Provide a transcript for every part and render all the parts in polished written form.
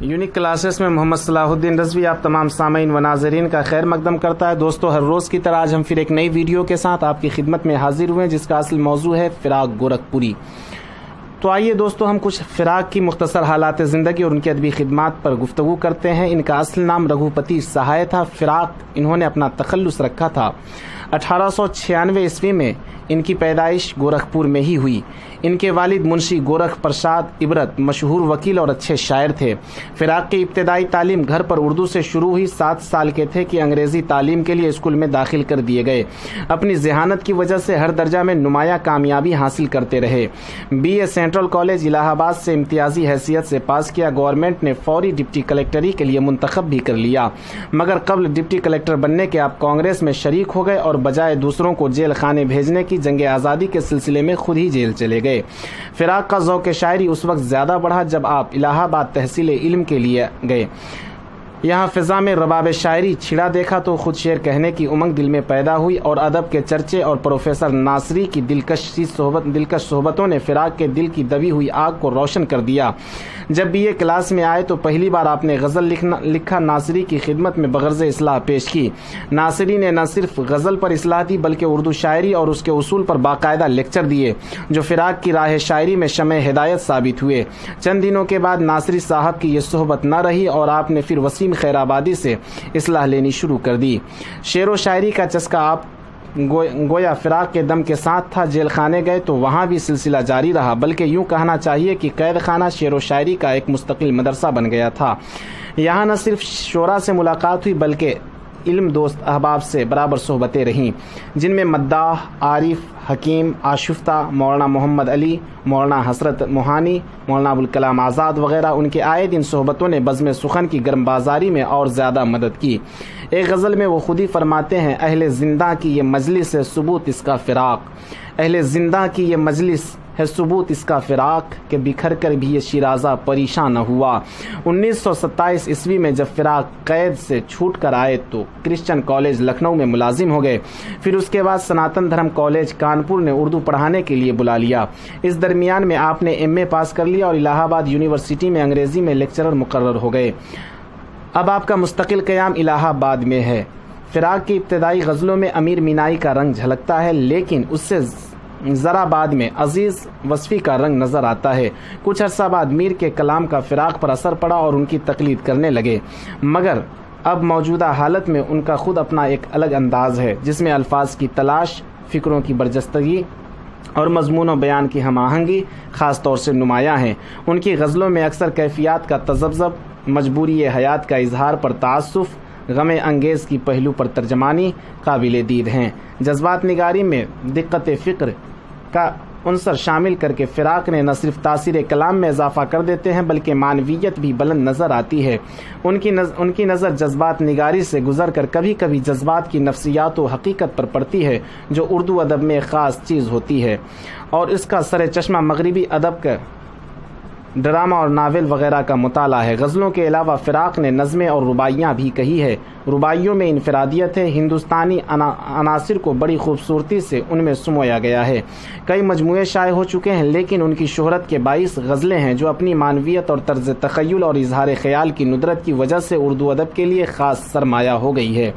Unique classes میں محمد صلاح الدین رضوی آپ تمام سامعین و ناظرین کا خیر مقدم کرتا ہے۔ دوستو، ہر روز کی طرح آج ہم پھر ایک نئی ویڈیو کے ساتھ آپ کی خدمت میں حاضر ہوئے ہیں، جس کا اصل موضوع ہے فراق گورکھپوری۔ تو آئیے دوستو، ہم کچھ فراق کی مختصر حالات زندگی اور ان کی ادبی خدمات پر گفتگو کرتے ہیں۔ ان کا اصل نام رگھوپتی سہائے تھا۔ فراق انہوں نے اپنا تخلص رکھا تھا۔ 1896 عیسوی میں ان کی پیدائش گورکھپور میں ہی ہوئی۔ ان کے والد منشی گورکھ پرساد عبرت مشہور وکیل اور اچھے شاعر تھے۔ فراق کی ابتدائی تعلیم گھر پر اردو سے شروع ہوئی۔ 7 سال کے تھے کہ انگریزی تعلیم کے لیے اسکول میں داخل کر دیے گئے۔ اپنی ذہانت کی وجہ سے ہر درجہ میں نمایاں کامیابی حاصل کرتے رہے۔ BA سینٹرل کالج الہ آباد سے امتیازی حیثیت سے پاس کیا۔ گورنمنٹ نے فوری ڈپٹی کلکٹری کے لیے منتخب بھی کر لیا، مگر قبل ڈپٹی کلکٹر بننے کے آپ کانگریس میں شریک ہو گئے اور بجائے دوسروں کو جیل خانے بھیجنے کی جنگ آزادی کے سلسلے میں خود ہی جیل چلے گئے۔ فراق کا ذوق شاعری اس وقت زیادہ بڑھا جب آپ الہ آباد تحصیل علم کے لیے گئے۔ یہاں فضا میں رباب شاعری چھڑا دیکھا تو خود شعر کہنے کی امنگ دل میں پیدا ہوئی اور ادب کے چرچے اور پروفیسر ناصری کی دلکش صحبتوں نے فراق کے دل کی دبی ہوئی آگ کو روشن کر دیا۔ جب BA کلاس میں آئے تو پہلی بار آپ نے غزل لکھا ناصری کی خدمت میں بغرض اصلاح پیش کی۔ ناصری نے نہ صرف غزل پر اصلاح دی بلکہ اردو شاعری اور اس کے اصول پر باقاعدہ لیکچر دیے، جو فراق کی راہ شاعری میں شمع ہدایت ثابت ہوئے۔ چند دنوں کے بعد ناصری صاحب کی یہ صحبت نہ رہی اور آپ نے پھر وسیم خیر آبادی سے اصلاح لینی شروع کر دی۔ شعر و شاعری کا چسکا آپ گویا فراق کے دم کے ساتھ تھا۔ جیل خانے گئے تو وہاں بھی سلسلہ جاری رہا، بلکہ یوں کہنا چاہیے کہ قید خانہ شعر و شاعری کا ایک مستقل مدرسہ بن گیا تھا۔ یہاں نہ صرف شعراء سے ملاقات ہوئی بلکہ علم دوست احباب سے برابر صحبتیں رہیں، جن میں مداح، عارف، حکیم، آشفتہ، مولانا محمد علی، مولانا حسرت موہانی، مولانا ابوالکلام آزاد وغیرہ۔ ان کے آئے دن صحبتوں نے بزم سخن کی گرم بازاری میں اور زیادہ مدد کی۔ ایک غزل میں وہ خود ہی فرماتے ہیں، اہل زندہ کی یہ مجلس ہے ثبوت اس کا فراق۔ اہل زندہ کی یہ مجلس ہے ثبوت اس کا فراق، کہ بکھر کر بھی یہ شیرازہ پریشان نہ ہوا۔ 1927 عیسوی میں جب فراق قید سے چھوٹ کر آئے تو کرسچن کالج لکھنؤ میں ملازم ہو گئے۔ پھر اس کے بعد سناتن دھرم کالج کانپور نے اردو پڑھانے کے لیے بلا لیا۔ اس درمیان میں آپ نے MA پاس کر لیا اور الہ آباد یونیورسٹی میں انگریزی میں لیکچرر مقرر ہو گئے۔ اب آپ کا مستقل قیام الہ آباد میں ہے۔ فراق کی ابتدائی غزلوں میں امیر مینائی کا رنگ جھلکتا ہے، لیکن اس سے ذرا بعد میں عزیز وصفی کا رنگ نظر آتا ہے۔ کچھ عرصہ بعد میر کے کلام کا فراق پر اثر پڑا اور ان کی تقلید کرنے لگے، مگر اب موجودہ حالت میں ان کا خود اپنا ایک الگ انداز ہے، جس میں الفاظ کی تلاش، فکروں کی برجستگی اور مضمون و بیان کی ہم آہنگی خاص طور سے نمایاں ہیں۔ ان کی غزلوں میں اکثر کیفیات کا تذبذب، مجبوری حیات کا اظہار پر تعسف، غم انگیز کی پہلو پر ترجمانی قابل دید ہیں۔ جذبات نگاری میں دقت فکر کا عنصر شامل کر کے فراق نے نہ صرف تاثیر کلام میں اضافہ کر دیتے ہیں بلکہ معنویت بھی بلند نظر آتی ہے۔ ان کی نظر جذبات نگاری سے گزر کر کبھی کبھی جذبات کی نفسیات و حقیقت پر پڑتی ہے، جو اردو ادب میں ایک خاص چیز ہوتی ہے، اور اس کا سر چشمہ مغربی ادب کا ڈرامہ اور ناول وغیرہ کا مطالعہ ہے۔ غزلوں کے علاوہ فراق نے نظمیں اور رباعیاں بھی کہی ہے۔ رباعیوں میں انفرادیت ہے، ہندوستانی عناصر کو بڑی خوبصورتی سے ان میں سمویا گیا ہے۔ کئی مجموعے شائع ہو چکے ہیں، لیکن ان کی شہرت کے باعث غزلیں ہیں جو اپنی معنویت اور طرز تخیل اور اظہار خیال کی ندرت کی وجہ سے اردو ادب کے لیے خاص سرمایہ ہو گئی ہے۔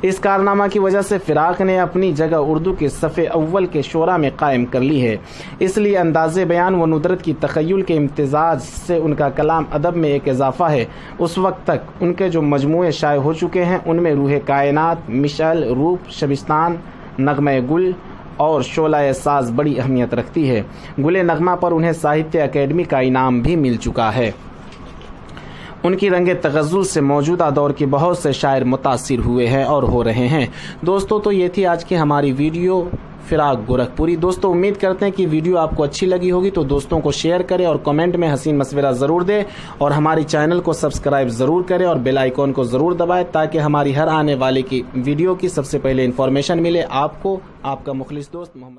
اس کارنامہ کی وجہ سے فراق نے اپنی جگہ اردو کے صف اول کے شعراء میں قائم کر لی ہے۔ اس لیے انداز بیان و ندرت کی تخیل کے امتزاج سے ان کا کلام ادب میں ایک اضافہ ہے۔ اس وقت تک ان کے جو مجموعے شائع ہو چکے ہیں ان میں روح کائنات، مشعل، روپ، شبستان، نغمہ گل اور شعلہ ساز بڑی اہمیت رکھتی ہے۔ گل نغمہ پر انہیں ساہتیہ اکیڈمی کا انعام بھی مل چکا ہے۔ ان کی رنگ تغزل سے موجودہ دور کے بہت سے شاعر متاثر ہوئے ہیں اور ہو رہے ہیں۔ دوستو، تو یہ تھی آج کی ہماری ویڈیو فراق گورکھپوری۔ دوستو، امید کرتے ہیں کہ ویڈیو آپ کو اچھی لگی ہوگی، تو دوستوں کو شیئر کریں اور کمنٹ میں حسین مشورہ ضرور دیں، اور ہماری چینل کو سبسکرائب ضرور کریں اور بیل آئیکن کو ضرور دبائیں تاکہ ہماری ہر آنے والی کی ویڈیو کی سب سے پہلے انفارمیشن ملے آپ کو۔ آپ کا مخلص دوست محمد